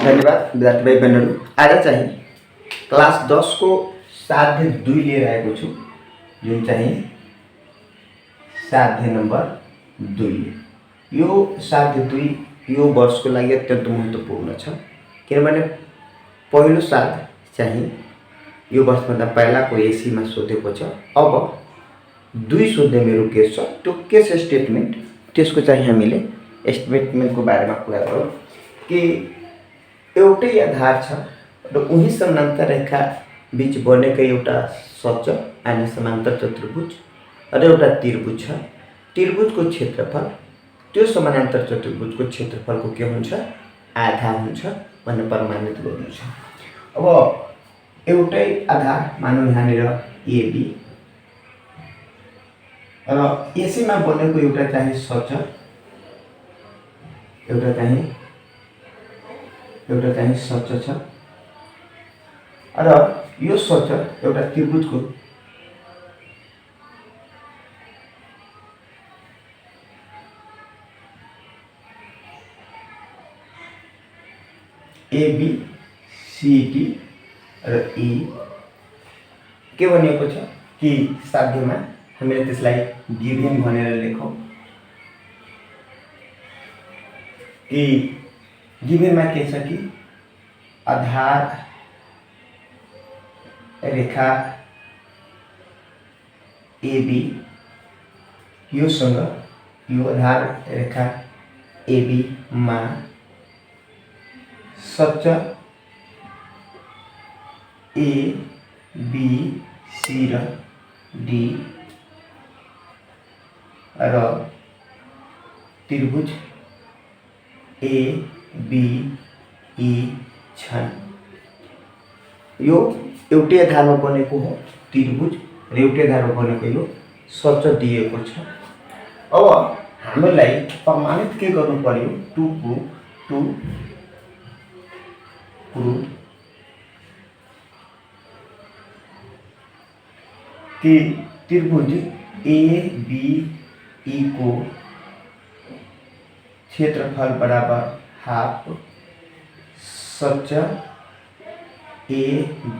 धन्यवाद विद्यार्थी भाई बहनहरू। आज चाहिँ क्लास 10 को साध्य 2 लिएर आएको छु, जुन चाहिँ साध्य नम्बर 2। यो साध्य 2 यो वर्षको लागि अत्यन्त महत्त्वपूर्ण छ, किनभने पहिलो साध्य चाहिँ यो वर्षभन्दा पहिलाको एसीमा सोधेको छ। अब 2 सोध्ने मेरो केस छ, त्यो केस स्टेटमेन्ट, त्यसको चाहिँ हामीले स्टेटमेन्टको बारेमा कुरा गरौँ कि एउटै आधार छ र उही समानान्तर रेखा बीच बनेको एउटा सच अनि समान्तर चतुर्भुज र एउटा त्रिभुज छ। त्रिभुजको क्षेत्रफल त्यो समानान्तर चतुर्भुजको क्षेत्रफलको के हुन्छ, आधा हुन्छ भन्ने प्रमाणित गर्नु छ। अब एउटै आधार मानौँ यहाँनिर एबी र एसीमा बनेको एउटा चाहिँ सच, एउटा चाहिँ सच छ र यो सच एउटा त्रिभुजको एबी सीडी र ई के भनिएको छ कि साध्यमा हामीले त्यसलाई गिभन भनेर लेखौँ कि गिभनमा के छ कि आधार रेखा एबी योसँग यो आधार रेखा एबी मा सच ए बी सी र डी र त्रिभुज ए बी ई छन्। यो एउटै आधारमा बनेको हो त्रिभुज र एउटै आधारमा बनेको यो सच दिएको छ। अब हामीलाई प्रमाणित के गर्नु पर्यो, टु प्रुभ कि त्रिभुज ए बी ई को क्षेत्रफल बराबर हाफ सच ए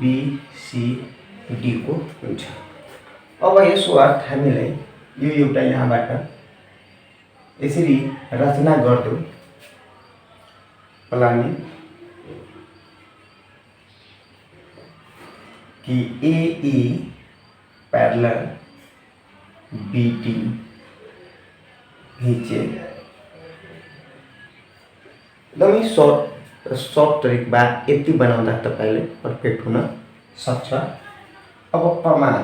बी सी डी को हुन्छ। अब यसो अर्थ हामीलाई यो एउटा यहाँबाट यसरी रचना गर्दौ प्लानिङ कि एई पैरेलल बीटी नीचे एकदमै सर्ट तरिकमा यति बनाउँदा तपाईले पर्फेक्ट हुन सक्छ। अब प्रमाण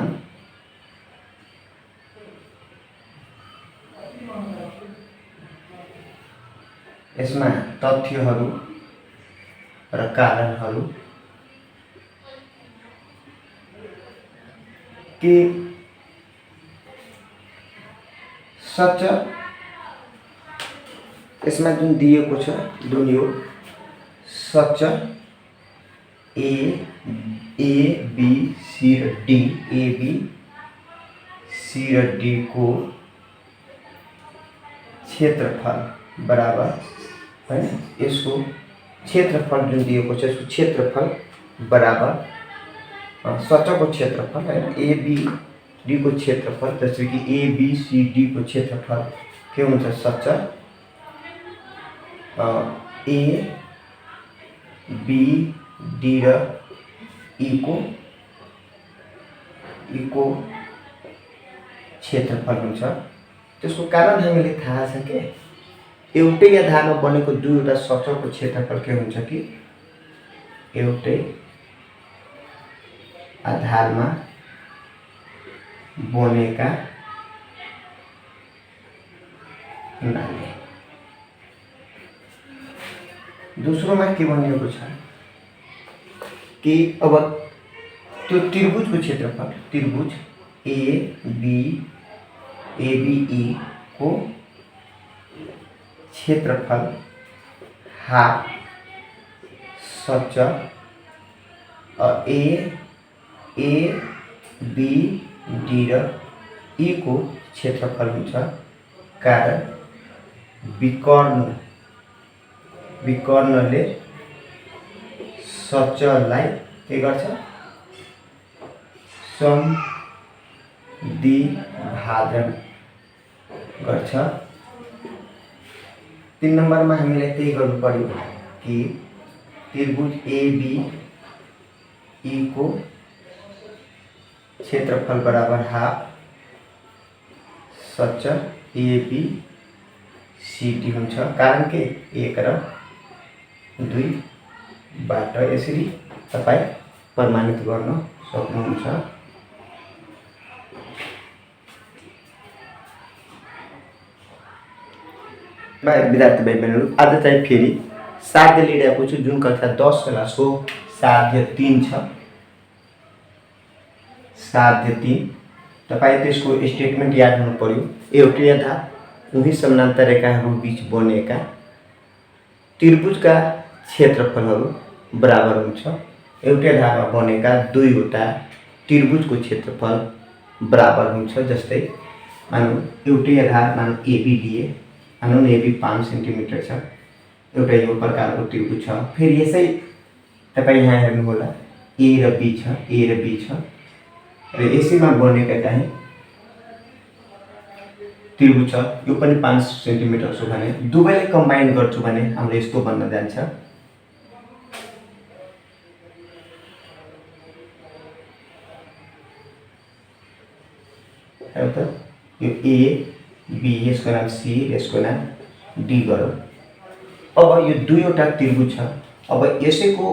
यसमा तथ्यहरू र कारणहरू कि सच यसमा जुन दिएको छ, जुन यो सच ए बी सी र डी, ए बी सी र डी को क्षेत्रफल बराबर हैन, यसको क्षेत्रफल जुन दिएको छ यसको क्षेत्रफल बराबर सचको क्षेत्रफल हैन, ए बी डी को क्षेत्रफल, जसरी कि ए बी सी डी को क्षेत्रफल के हुन्छ, सच ए बी डी र ई को क्षेत्रफल हुन्छ। त्यसको कारण हामीले थाहा छ के एउटै आधारमा बनेको दुईवटा सचको क्षेत्रफल के हुन्छ कि एउटै आधारमा बनेका हुनाले। दोस्रोमा के भनिएको छ कि अब त्यो त्रिभुजको क्षेत्रफल, त्रिभुज ए बी ई को क्षेत्रफल हाफ सच ए बी डी र ई को क्षेत्रफल हुन्छ, कारण विकर्णले सचललाई के गर्छ सन्धिभाजन गर्छ। 3 नम्बरमा हामीलाई त्यही गर्नु पर्यो कि त्रिभुज ABE को क्षेत्रफल बराबर हाफ सचल ABCD हुन्छ। कारण के 1 र 2 बाट यसरी तपाईँ प्रमाणित गर्न सक्नुहुन्छ। विद्यार्थी भाइ बहिनीहरू, आज चाहिँ फेरि साध्य लिएर आएको छु। जुन कक्षा 10 क्लासको साध्य 3 छ, साध्य 3 तपाईँ त्यसको स्टेटमेन्ट याद हुनु पर्यो। एउटै आधार उही समानान्तर रेखाहरू बीच बनेका त्रिभुजका क्षेत्रफलहरू बराबर हुन्छ। एउटै आधारमा बनेका दुईवटा त्रिभुजको क्षेत्रफल बराबर हुन्छ। जस्तै मानौँ एउटै आधार मानौँ AB दिए, मानौँ AB 5 सेन्टिमिटर छ, एउटा यो प्रकारको त्रिभुज छ। फेरि यसै तपाईँ यहाँ हेर्नुहोला A र B छ, A र B छ र यसैमा बनेका चाहिँ त्रिभुज छ, यो पनि 5 सेन्टिमिटर छ भने दुवैलाई कम्बाइन गर्छु भने हाम्रो यस्तो बन्न जान्छ। यो A B यसको नाम C यसको नाम D गरौँ। अब यो दुईवटा त्रिभुज छ। अब यसैको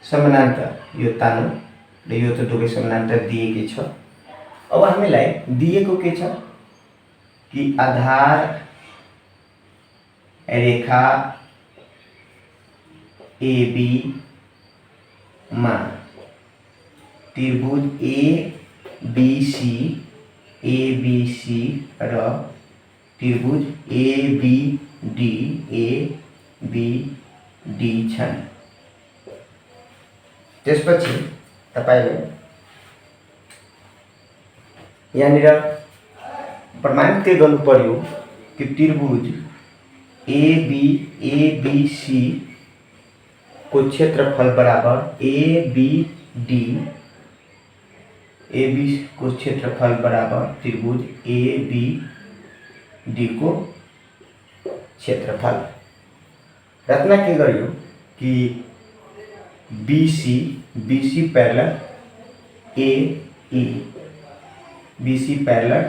समानान्तर यो तानौँ र यो त दुवै समानान्तर दिएकै छ। अब हामीलाई दिएको के छ कि आधार रेखा AB मा त्रिभुज ABC र त्रिभुज ABD छन्। त्यसपछि तपाईले यहाँनिर प्रमाणित के गर्नु पर्यो कि त्रिभुज ABC को क्षेत्रफल बराबर ABD AB को क्षेत्रफल बराबर त्रिभुज ABD को क्षेत्रफल। रत्न के गर्यो कि BC पैरेलल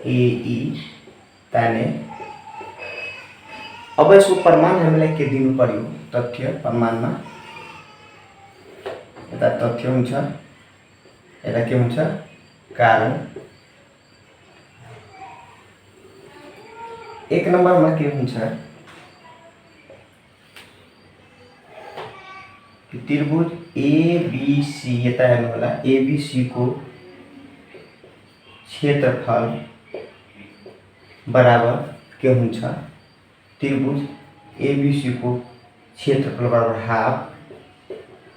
AE ताने। अब यसको प्रमाण हामीलाई के दिनु पर्यो? तथ्य प्रमाणमा यता तथ्य हुन्छ, यता के हुन्छ कारण। 1 नम्बरमा के हुन्छ कि त्रिभुज ABC यता हेर्नु होला, ABC को क्षेत्रफल बराबर के हुन्छ? त्रिभुज ABC को क्षेत्रफल बराबर हाफ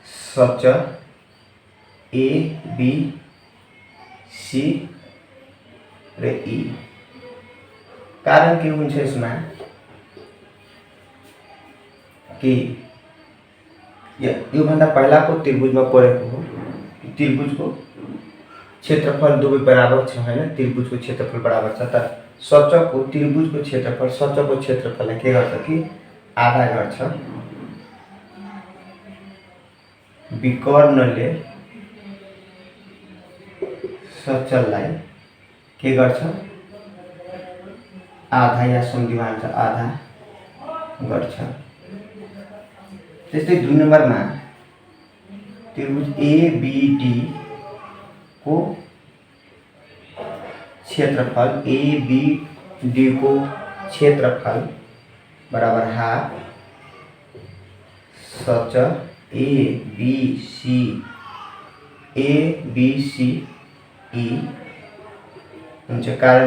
सचल ABC र E। कारण के हुन्छ यसमा कि यो भन्दा पहिलाको त्रिभुजमा परेको हो। त्रिभुजको क्षेत्रफल दुवै बराबर छ हैन, त्रिभुजको क्षेत्रफल बराबर छ, तर सचको त्रिभुजको क्षेत्रफल सचको क्षेत्रफललाई के गर्छ कि आधा गर्छ। विकर्णले सचललाई के गर्छ? आधा या सन्धिभाजन आधा गर्छ। त्यस्तै 2 नम्बरमा त्रिभुज ABD को क्षेत्रफल ABD को क्षेत्रफल बराबर हाफ सचल ABCE हुन्छ। कारण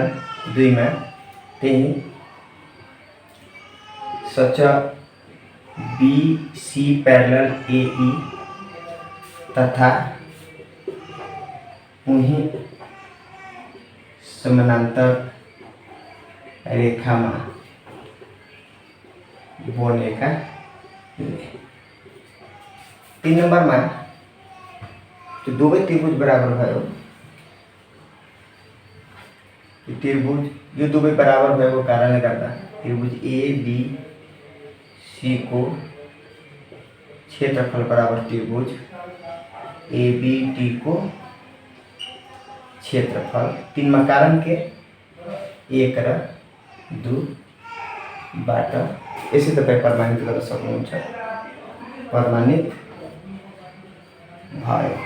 2 मा त्यही सचल BC पैरेलल AE तथा उही समानांतर रेखा में बनेका 3 नंबर में तो दुवै त्रिभुज बराबर भयो त्रिभुज यो दुवै बराबर भएको कारणले गर्दा त्रिभुज ABC को क्षेत्रफल बराबर त्रिभुज ABD को क्षेत्रफल 3 में कारण के 1 र 2 बाट यसै तपाईं प्रमाणित गर्न सक्नुहुन्छ। प्रमाणित भयो।